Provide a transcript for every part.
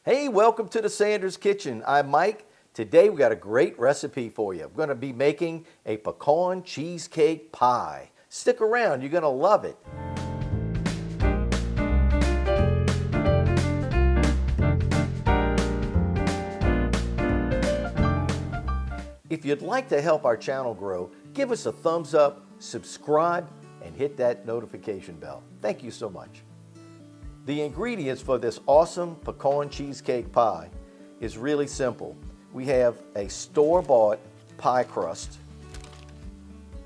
Hey, welcome to the Sanders Kitchen. I'm Mike. Today we got a great recipe for you. We're going to be making a pecan cheesecake pie. Stick around, you're going to love it. If you'd like to help our channel grow, give us a thumbs up, subscribe, and hit that notification bell. Thank you so much. The ingredients for this awesome pecan cheesecake pie is really simple. We have a store-bought pie crust.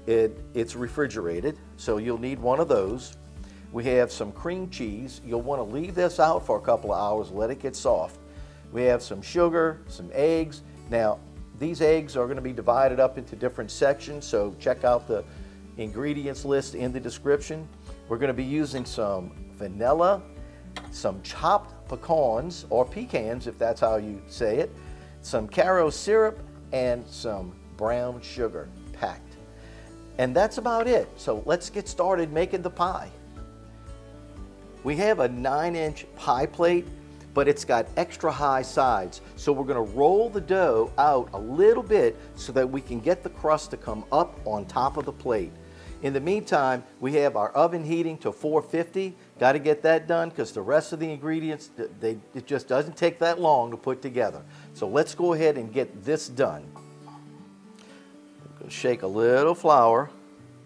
It's refrigerated, so you'll need one of those. We have some cream cheese. You'll want to leave this out for a couple of hours, let it get soft. We have some sugar, some eggs. Now, these eggs are going to be divided up into different sections, so check out the ingredients list in the description. We're going to be using some vanilla, some chopped pecans, or pecans if that's how you say it, some Caro syrup, and some brown sugar packed. And that's about it. So let's get started making the pie. We have a 9-inch pie plate, but it's got extra high sides. So we're going to roll the dough out a little bit so that we can get the crust to come up on top of the plate. In the meantime, we have our oven heating to 450. Got to get that done because the rest of the ingredients, it just doesn't take that long to put together. So let's go ahead and get this done. Shake a little flour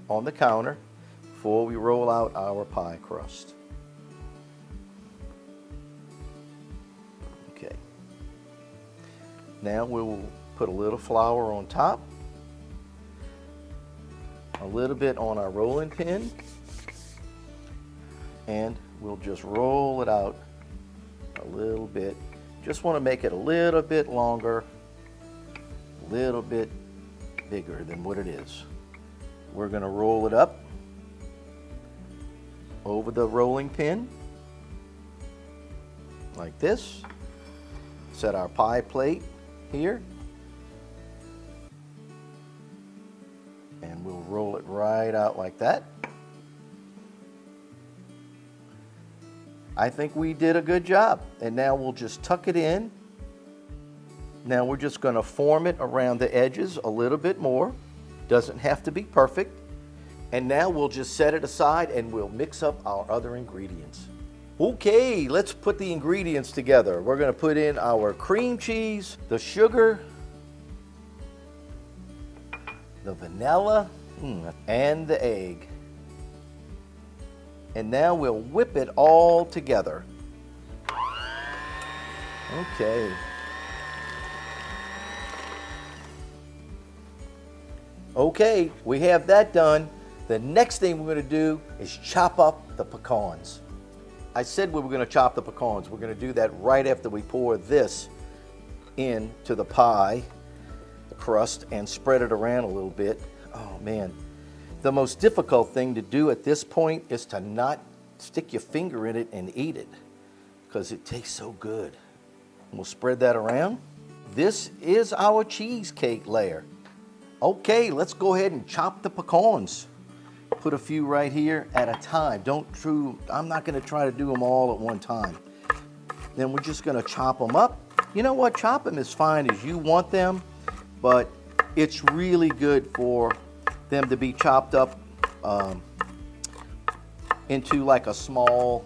on the counter before we roll out our pie crust. Okay. Now we will put a little flour on top. A little bit on our rolling pin, and we'll just roll it out a little bit. Just want to make it a little bit longer, a little bit bigger than what it is. We're going to roll it up over the rolling pin like this. Set our pie plate here. And we'll roll it right out like that. I think we did a good job. And now we'll just tuck it in. Now we're just going to form it around the edges a little bit more. Doesn't have to be perfect. And now we'll just set it aside and we'll mix up our other ingredients. Okay, let's put the ingredients together. We're going to put in our cream cheese, the sugar, the vanilla, and the egg. And now we'll whip it all together. Okay. Okay, we have that done. The next thing we're going to do is chop up the pecans. I said we were going to chop the pecans. We're going to do that right after we pour this into the pie crust and spread it around a little bit. Oh man, the most difficult thing to do at this point is to not stick your finger in it and eat it because it tastes so good. We'll spread that around. This is our cheesecake layer. Okay, let's go ahead and chop the pecans. Put a few right here at a time. I'm not going to try to do them all at one time. Then we're just going to chop them up. You know what? Chop them as fine as you want them. But it's really good for them to be chopped up into like a small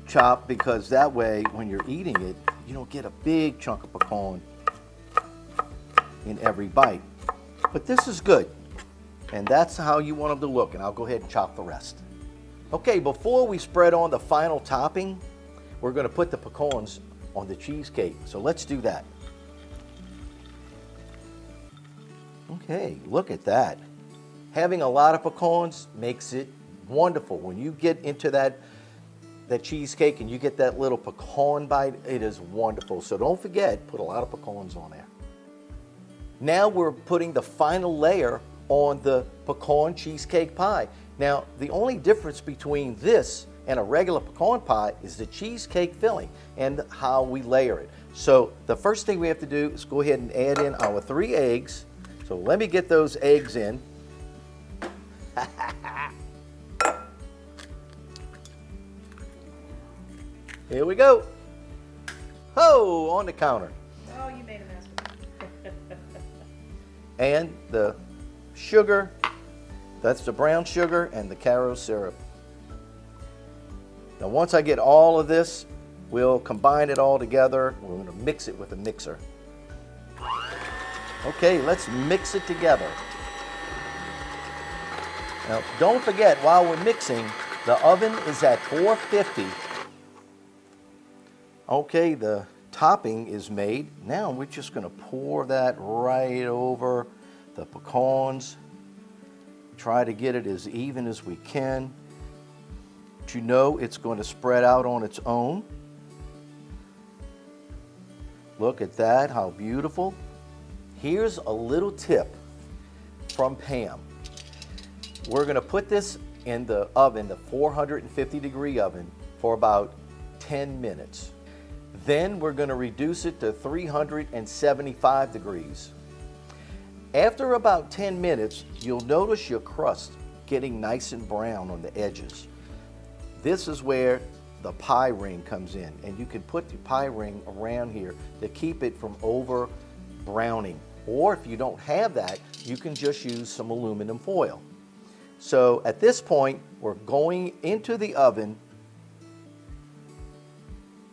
chop, because that way when you're eating it, you don't get a big chunk of pecan in every bite. But this is good, and that's how you want them to look, and I'll go ahead and chop the rest. Okay, before we spread on the final topping, we're going to put the pecans on the cheesecake. So let's do that. Okay, look at that. Having a lot of pecans makes it wonderful. When you get into that cheesecake and you get that little pecan bite, it is wonderful. So don't forget, put a lot of pecans on there. Now we're putting the final layer on the pecan cheesecake pie. Now, the only difference between this and a regular pecan pie is the cheesecake filling and how we layer it. So the first thing we have to do is go ahead and add in our 3 eggs. So let me get those eggs in. Here we go. Oh, on the counter. Oh, you made a mess. And the sugar, that's the brown sugar and the Caro syrup. Now once I get all of this, we'll combine it all together. We're going to mix it with a mixer. Okay, let's mix it together. Now don't forget, while we're mixing, the oven is at 450. Okay, the topping is made. Now we're just going to pour that right over the pecans. Try to get it as even as we can. But you know it's going to spread out on its own. Look at that, how beautiful. Here's a little tip from Pam. We're going to put this in the oven, the 450-degree oven, for about 10 minutes. Then we're going to reduce it to 375 degrees. After about 10 minutes, you'll notice your crust getting nice and brown on the edges. This is where the pie ring comes in, and you can put the pie ring around here to keep it from over browning. Or if you don't have that, you can just use some aluminum foil. So at this point, we're going into the oven,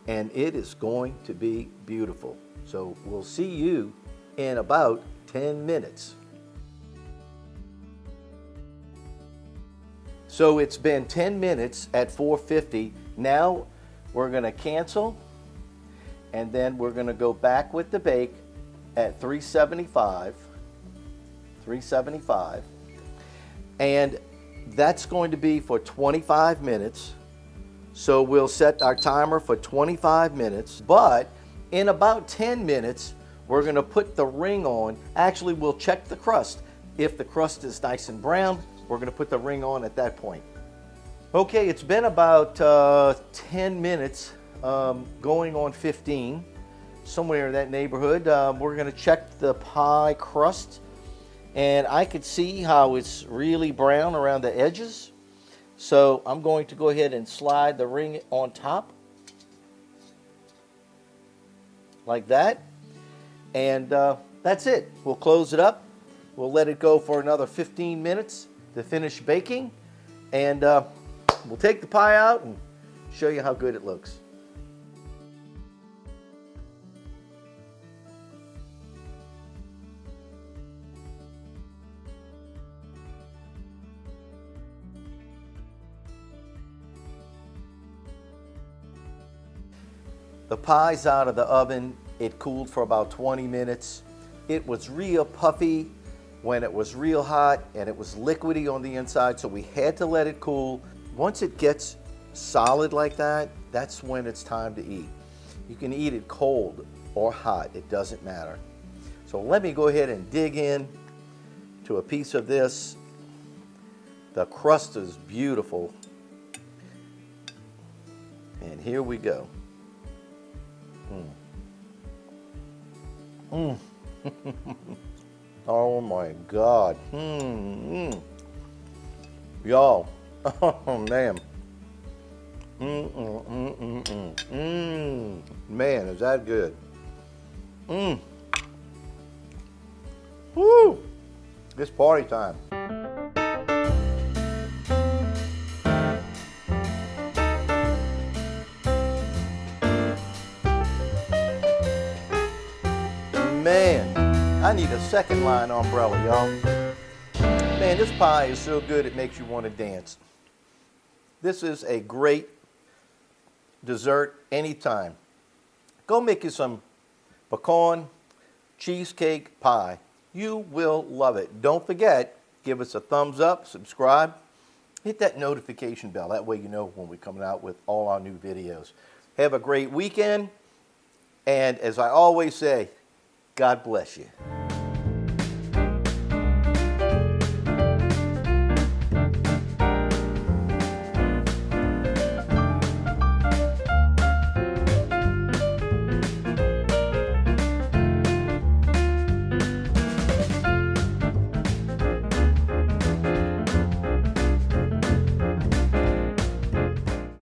and it is going to be beautiful. So we'll see you in about 10 minutes. So it's been 10 minutes at 450. Now we're going to cancel, and then we're going to go back with the bake at 375. And that's going to be for 25 minutes. So we'll set our timer for 25 minutes, but in about 10 minutes, we're going to put the ring on. Actually, we'll check the crust. If the crust is nice and brown, we're going to put the ring on at that point. Okay, it's been about 10 minutes, going on 15, somewhere in that neighborhood. We're going to check the pie crust, and I could see how it's really brown around the edges. So I'm going to go ahead and slide the ring on top, like that. And that's it. We'll close it up. We'll let it go for another 15 minutes to finish baking. And we'll take the pie out and show you how good it looks. The pie's out of the oven. It cooled for about 20 minutes. It was real puffy when it was real hot, and it was liquidy on the inside, so we had to let it cool. Once it gets solid like that, that's when it's time to eat. You can eat it cold or hot, it doesn't matter. So let me go ahead and dig in to a piece of this. The crust is beautiful. And here we go. Oh my God. Y'all. Oh man. Man, is that good. Woo! It's party time. Man, I need a second line umbrella, y'all. Man, this pie is so good it makes you want to dance. This is a great dessert anytime. Go make you some pecan cheesecake pie. You will love it. Don't forget, give us a thumbs up, subscribe, hit that notification bell. That way you know when we're coming out with all our new videos. Have a great weekend, and as I always say, God bless you.